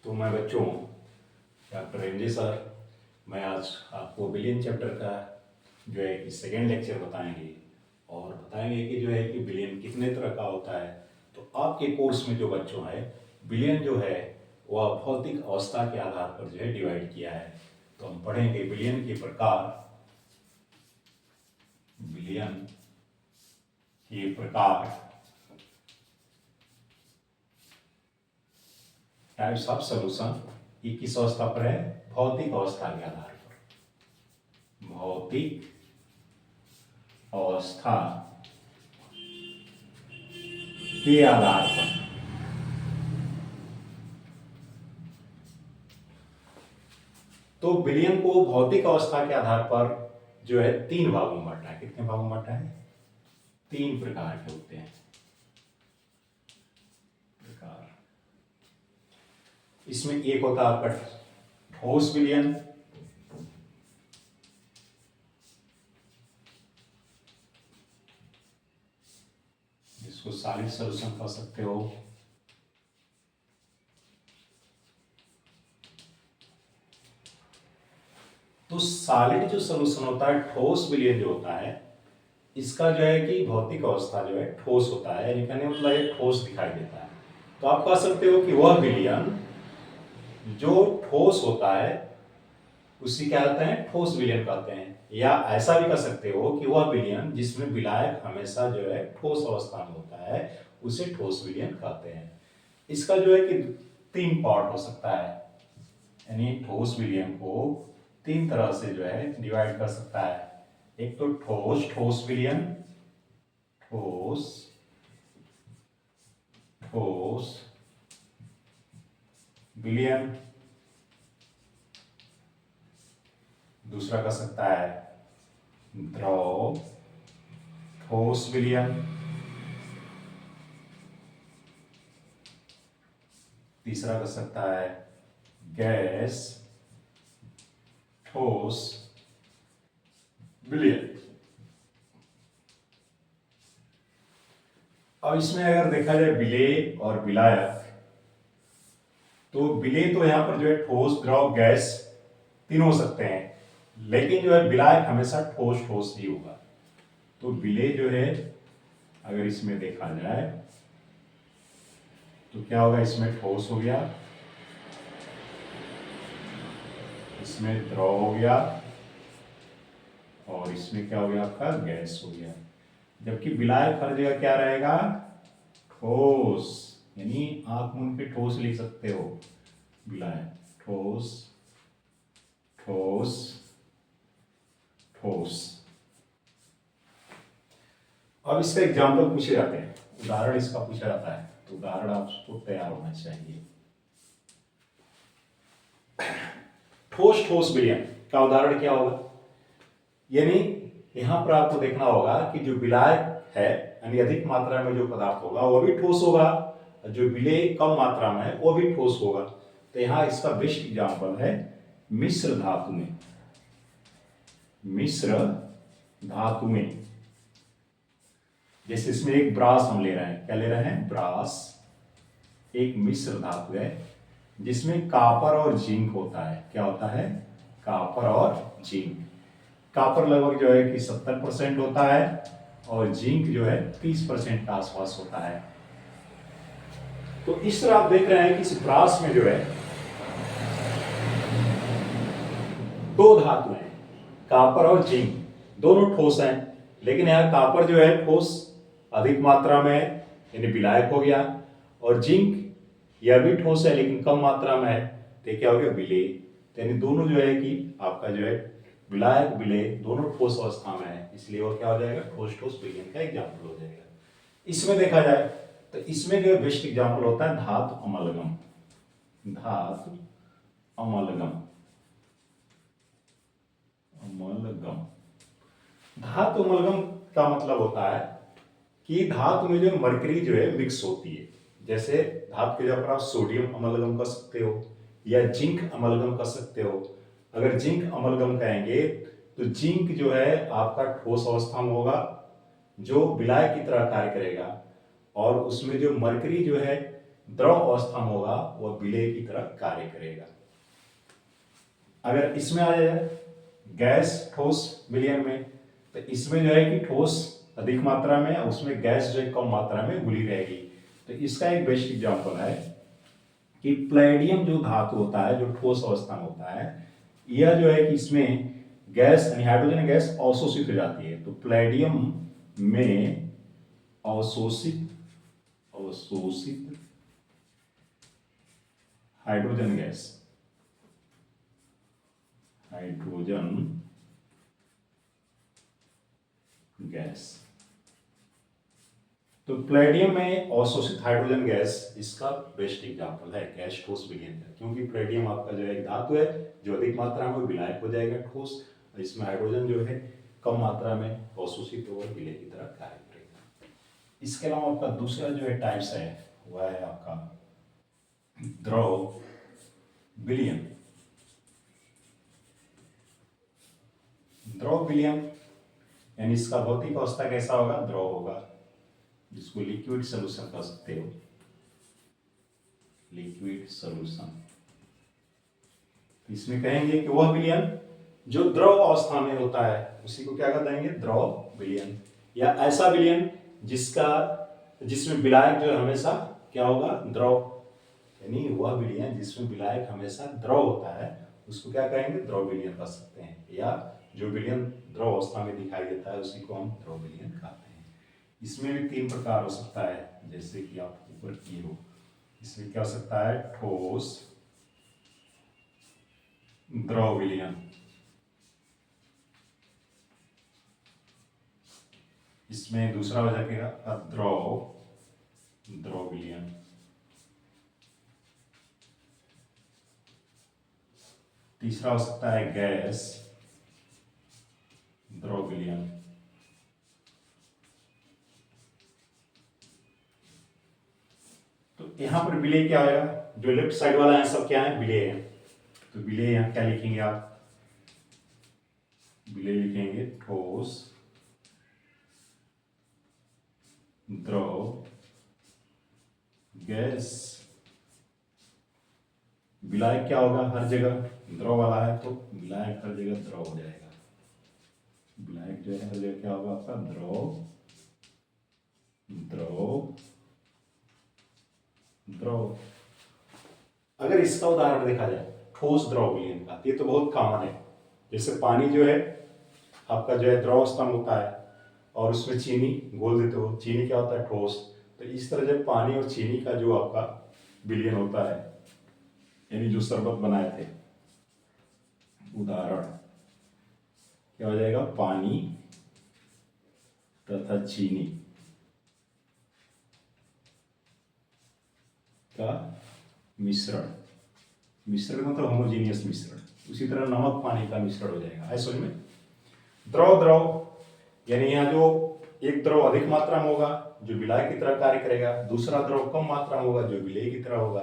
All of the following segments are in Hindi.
तो मैं बच्चों डॉक्टर एम जे सर, मैं आज आपको बिलियन चैप्टर का जो है कि सेकेंड लेक्चर बताएंगे और बताएंगे कि जो है कि बिलियन कितने तरह का होता है। तो आपके कोर्स में जो बच्चों है बिलियन जो है वह भौतिक अवस्था के आधार पर जो है डिवाइड किया है। तो हम पढ़ेंगे बिलियन के प्रकार, बिलियन के प्रकार, टाइप्स ऑफ सॉल्यूशन। ये किस अवस्था पर है? भौतिक अवस्था के आधार पर, भौतिक अवस्था के आधार पर। तो बिलियन को भौतिक अवस्था के आधार पर जो है तीन भागों में बांटा है। कितने भागों में बांटा है? तीन प्रकार के होते हैं प्रकार। इसमें एक होता है आपका ठोस बिलियन, जिसको सॉलिड सॉल्यूशन कह सकते हो। तो सॉलिड जो सॉल्यूशन होता है, ठोस विलयन जो होता है, इसका जो है कि भौतिक अवस्था जो है ठोस होता है, यानी कहने मतलब एक ठोस दिखाई देता है। तो आप कह सकते हो कि वह विलयन जो ठोस होता है उसी क्या कहते हैं? ठोस विलयन कहते हैं। या ऐसा भी कह सकते हो कि वह विलयन जिसमें विलायक हमेशा जो है ठोस अवस्था में होता है उसे ठोस विलयन कहते हैं। इसका जो है कि तीन पार्ट हो सकता है, यानी ठोस विलयन को तीन तरह से जो है डिवाइड कर सकता है। एक तो ठोस विलयन, ठोस ठोस विलयन। दूसरा कर सकता है द्रव ठोस विलयन। तीसरा कर सकता है गैस ठोस विलयन। अब इसमें अगर देखा जाए विलेय और विलायक, तो विलेय तो यहां पर जो है ठोस, द्रव, गैस तीनों हो सकते हैं, लेकिन जो है विलायक हमेशा ठोस ठोस ही होगा। तो विलेय जो है अगर इसमें देखा जाए तो क्या होगा? इसमें ठोस हो गया, इसमें द्रव हो गया और इसमें क्या हो गया? आपका गैस हो गया। जबकि विलायक हर जगह क्या रहेगा? ठोस, यानी आंख मूंद के ठोस लिख सकते हो। विलायक ठोस ठोस ठोस। अब इसका एग्जाम्पल पूछे जाते हैं, उदाहरण इसका पूछा जाता है, तो उदाहरण आपको तैयार होना चाहिए। ठोस ठोस विलयन का उदाहरण क्या होगा? यानी यहां पर आपको देखना होगा कि जो विलायक है, यानी अधिक मात्रा में जो पदार्थ होगा वो भी ठोस होगा, जो विलेय कम मात्रा में है वो भी ठोस होगा। तो यहां इसका बेस्ट एग्जाम्पल है मिश्र धातु में। मिश्र धातु में जैसे इसमें एक ब्रास हम ले रहे हैं, क्या ले रहे हैं? ब्रास एक मिश्र धातु है जिसमें कापर और जिंक होता है। क्या होता है? कापर और जिंक। कापर लगभग जो है कि 70% होता है और जिंक जो है 30% के आसपास होता है। तो इस तरह आप देख रहे हैं कि इस ब्रास में जो है दो धातु हैं, कापर और जिंक, दोनों ठोस हैं, लेकिन यहां कापर जो है ठोस अधिक मात्रा में है, यानी विलायक हो गया, और जिंक यह भी ठोस है लेकिन कम मात्रा में है, तो क्या हो गया? विलेय। यानी दोनों जो है कि आपका जो है विलायक विलेय दोनों ठोस अवस्था में है, इसलिए वो क्या हो जाएगा? ठोस ठोस विलयन का एग्जाम्पल हो जाएगा। इसमें देखा जाए तो इसमें जो बेस्ट एग्जाम्पल होता है धातु अमलगम। धातु अमलगम, अमलगम। धातु अमलगम का मतलब होता है कि धातु में जो मरकरी जो है मिक्स होती है। जैसे धातु की जगह पर आप सोडियम अमलगम कर सकते हो या जिंक अमलगम कर सकते हो। अगर जिंक अमलगम कहेंगे तो जिंक जो है आपका ठोस अवस्था में होगा, जो विलायक की तरह कार्य करेगा, और उसमें जो मरकरी जो है द्रव अवस्था में होगा वह विलेय की तरह कार्य करेगा। अगर इसमें आ जाए गैस ठोस विलयन में, तो इसमें जो है कि ठोस अधिक मात्रा में, उसमें गैस जो है कम मात्रा में घुली रहेगी। तो इसका एक बेस्ट एग्जांपल है कि प्लेडियम जो धातु होता है, जो ठोस अवस्था में होता है, यह जो है कि इसमें गैस यानी हाइड्रोजन गैस अवशोषित हो जाती है। तो प्लेडियम में अवशोषित अवशोषित हाइड्रोजन गैस तो प्लेडियम में अवशोषित हाइड्रोजन गैस इसका बेस्ट एग्जांपल है गैस ठोस विलयन का, क्योंकि प्लेडियम आपका जो है एक धातु है जो अधिक मात्रा में विलायक हो जाएगा ठोस, इसमें हाइड्रोजन जो है कम मात्रा में अवशोषित होकर विलय की तरह कार्य करेगा। इसके अलावा आपका दूसरा जो है टाइप्स है वह है आपका द्रव विलयन। द्रव विलयन यानी इसका भौतिक अवस्था कैसा होगा? द्रव होगा, जिसको लिक्विड सोल्यूशन कह सकते हो, लिक्विड सोल्यूशन। इसमें कहेंगे कि वह विलयन जो द्रव अवस्था में होता है उसी को क्या कर देंगे? द्रव विलयन। या ऐसा विलयन जिसमें विलायक जो हमेशा क्या होगा? द्रव, यानी वह विलयन जिसमें विलायक हमेशा द्रव होता है उसको क्या कहेंगे? द्रव विलयन कह सकते हैं। या जो विलयन द्रव अवस्था में दिखाई देता है उसी को हम द्रव विलयन कहते हैं। इसमें भी 3 प्रकार हो सकता है, जैसे कि आप ऊपर किए हो। इसमें क्या हो सकता है? ठोस द्रव विलयन, इसमें दूसरा हो जाएगा द्रव विलयन। तीसरा हो सकता है गैस द्रव विलयन। तो यहां पर विलेय क्या आएगा? जो लेफ्ट साइड वाला है सब क्या है? विलेय है। तो विलेय यहां क्या लिखेंगे आप? विलेय लिखेंगे ठोस द्रव गैस। विलायक क्या होगा? हर जगह द्रव वाला है तो विलायक हर जगह द्रव हो जाएगा। विलायक जो है हर जगह क्या होगा? आपका द्रव द्रव द्रव। अगर इसका उदाहरण देखा जाए ठोस द्रव विलयन का, ये तो बहुत कॉमन है। जैसे पानी जो है आपका जो है द्रव अवस्था में होता है और उसमें चीनी घोल देते हो, चीनी क्या होता है? ठोस। तो इस तरह जब पानी और चीनी का जो आपका विलयन होता है, यानी जो शरबत बनाए थे, उदाहरण क्या हो जाएगा? पानी तथा चीनी का मिश्रण, मिश्रण मतलब होमोजीनियस मिश्रण। उसी तरह नमक पानी का मिश्रण हो जाएगा। है समझ में? द्रव द्रव यानी यहाँ जो एक द्रव अधिक मात्रा में होगा जो विलायक की तरह कार्य करेगा, दूसरा द्रव कम मात्रा में होगा जो विलेय की तरह होगा।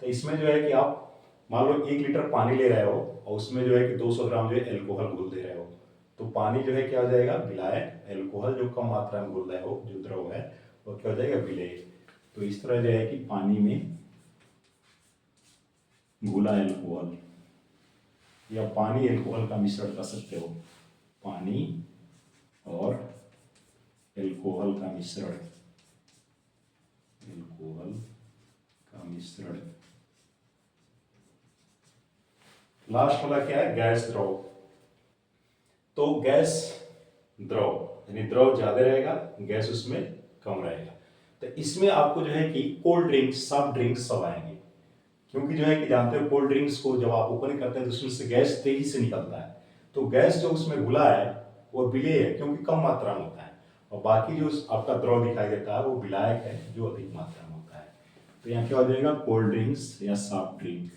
तो इसमें जो है कि आप मान लो 1 लीटर पानी ले रहे हो और उसमें जो है कि 200 ग्राम जो है एल्कोहल घोल दे रहे हो, तो पानी जो है क्या हो जाएगा? विलायक। एल्कोहल जो कम मात्रा में घोल रहे हो जो द्रव है वो क्या हो जाएगा? विलेय। तो इस तरह जो है कि पानी में घुला एल्कोहल या पानी एल्कोहल का मिश्रण कर सकते हो, पानी और एल्कोहल का मिश्रण, एल्कोहल का मिश्रण। लास्ट वाला क्या है? गैस द्रव। तो गैस द्रव यानी द्रव ज्यादा रहेगा, गैस उसमें कम रहेगा। तो इसमें आपको जो है कि कोल्ड ड्रिंक्स, सॉफ्ट ड्रिंक्स सब आएंगे, क्योंकि जो है कि जानते हो कोल्ड ड्रिंक्स को जब आप ओपन करते हैं तो उसमें से गैस तेजी से निकलता है। तो गैस जो उसमें घुला है वो विलेय है, क्योंकि कम मात्रा में होता है, और बाकी जो आपका द्रव दिखाई देता है वो विलायक है जो अधिक मात्रा में होता है। तो यहाँ क्या हो जाएगा? कोल्ड ड्रिंक्स या soft drink,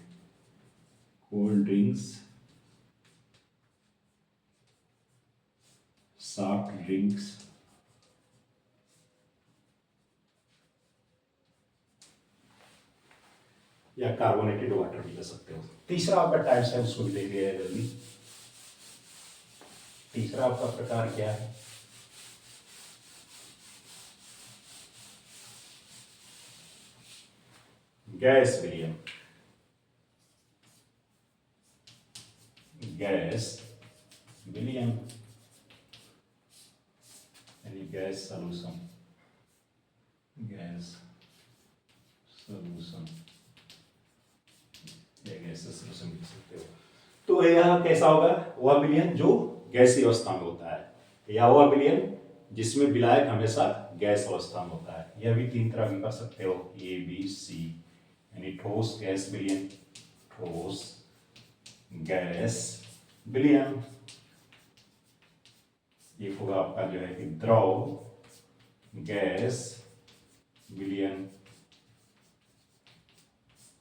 cold drinks, soft drinks, या कार्बोनेटेड वाटर भी ले सकते हो। तीसरा आपका टाइप्स है, उसको भी देख लिया जल्दी। तीसरा आपका प्रकार क्या है? गैस विलियन, गैस विलियन यानी गैस सॉल्यूशन, गैस सॉल्यूशन या गैस सॉल्यूशन लिख सकते हो। तो यह कैसा होगा, वह विलयन जो गैसीय अवस्था में होता है, या वह विलयन जिसमें विलायक हमेशा गैस अवस्था में होता है। यह भी तीन तरह की कर सकते हो, ए बी सी, यानी ठोस गैस विलयन, ठोस गैस विलयन। एक होगा आपका जो है कि द्रव गैस विलयन,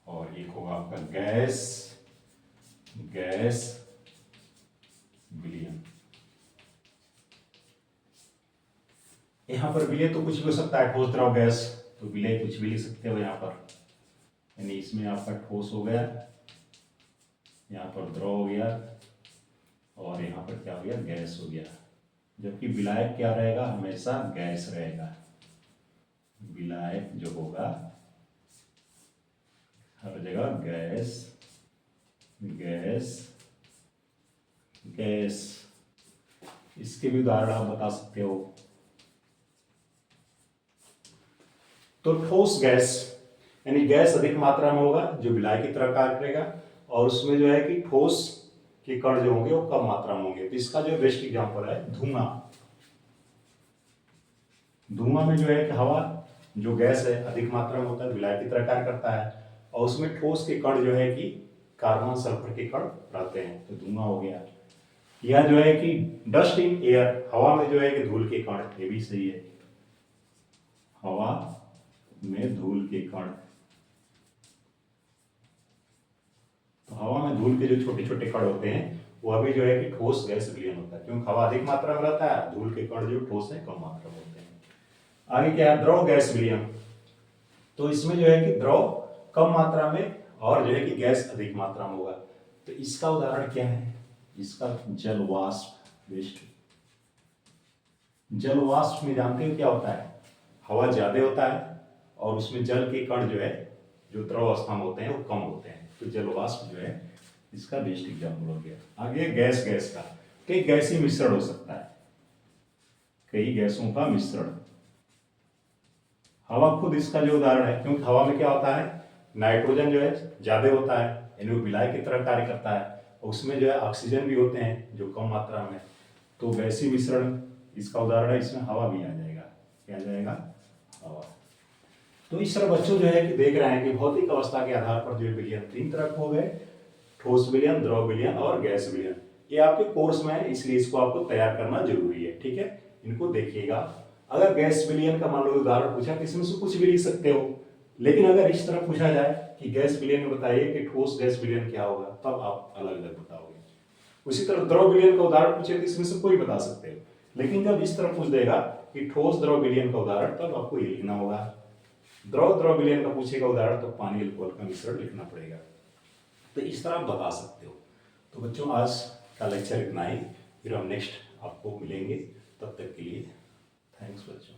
और एक होगा आपका गैस विलयन। यहां पर विलय तो कुछ भी हो सकता है, ठोस द्रव गैस, तो विलय कुछ भी लिख सकते हो यहां पर, यानी इसमें आपका ठोस हो गया, यहां पर द्रव हो गया, और यहां पर क्या हो गया, गैस हो गया। जबकि विलायक क्या रहेगा, हमेशा गैस रहेगा। विलायक जो होगा हर जगह गैस गैस गैस। इसके भी उदाहरण आप बता सकते हो। तो ठोस गैस यानी गैस अधिक मात्रा में होगा जो विलायक की तरह कार्य करेगा, और उसमें जो है कि ठोस के कण जो होंगे वो कम मात्रा में होंगे। तो इसका जो बेस्ट एग्जांपल है धुआं। धुआं में जो है कि हवा जो गैस है अधिक मात्रा में होता है, विलायक की तरह कार्य करता है, और उसमें ठोस के कण जो है कि कार्बन सल्फर के कण रहते हैं, तो धुआं हो गया। यह जो है कि डस्ट इन एयर, हवा में जो है कि धूल के कण, ये भी सही है, हवा में धूल के कण। तो हवा में धूल के जो छोटे छोटे कण होते हैं वह भी जो है कि ठोस गैस विलयन होता है, क्योंकि हवा अधिक मात्रा में रहता है, धूल के कण जो ठोस है कम मात्रा में होते हैं। आगे क्या है, द्रव गैस विलयन। तो इसमें जो है कि द्रव कम मात्रा में और जो है कि गैस अधिक मात्रा में होगा। तो इसका उदाहरण क्या है, इसका जल वाष्प बेस्ट। जल वाष्प में जानते हो क्या होता है, हवा ज्यादा होता है और उसमें जल के कण जो है जो द्रव अवस्था में होते हैं वो कम होते हैं, तो जल वाष्प जो है इसका बेस्ट एग्जाम्पल हो गया। आगे गैस गैस का, कई गैसीय मिश्रण हो सकता है, कई गैसों का मिश्रण। हवा खुद इसका जो उदाहरण है, क्योंकि हवा में क्या होता है, नाइट्रोजन जो है ज्यादा होता है, यानी वो विलायक की तरह कार्य करता है, और उसमें जो है ऑक्सीजन भी होते हैं जो कम मात्रा में, तो गैसीय मिश्रण इसका उदाहरण है। इसमें हवा भी आ जाएगा, क्या आ जाएगा, हवा। तो इस तरह बच्चों जो है कि देख रहे हैं कि भौतिक अवस्था के आधार पर जो विलयन तीन तरह हो गए, ठोस विलयन, द्रव विलयन और गैस विलयन। ये आपके कोर्स में है, इसलिए इसको आपको तैयार करना जरूरी है, ठीक है। इनको देखिएगा। अगर गैस विलयन का मान लो उदाहरण पूछा तो इसमें से कुछ भी लिख सकते हो, लेकिन अगर इस तरह पूछा जाए कि गैस विलयन में बताइए कि ठोस गैस विलयन क्या होगा, तब आप अलग अलग बताओगे। उसी तरह द्रव विलयन का उदाहरण पूछे तो इसमें से कोई बता सकते हो, लेकिन जब इस तरह पूछ देगा कि ठोस द्रव विलयन का उदाहरण, तब आपको ये लिखना होगा। द्रव विलयन का पूछेगा उदाहरण, तो पानी अल्कोहल का मिश्रण लिखना पड़ेगा। तो इस तरह आप बता सकते हो। तो बच्चों आज का लेक्चर इतना ही, फिर हम नेक्स्ट आपको मिलेंगे, तब तक के लिए थैंक्स बच्चों।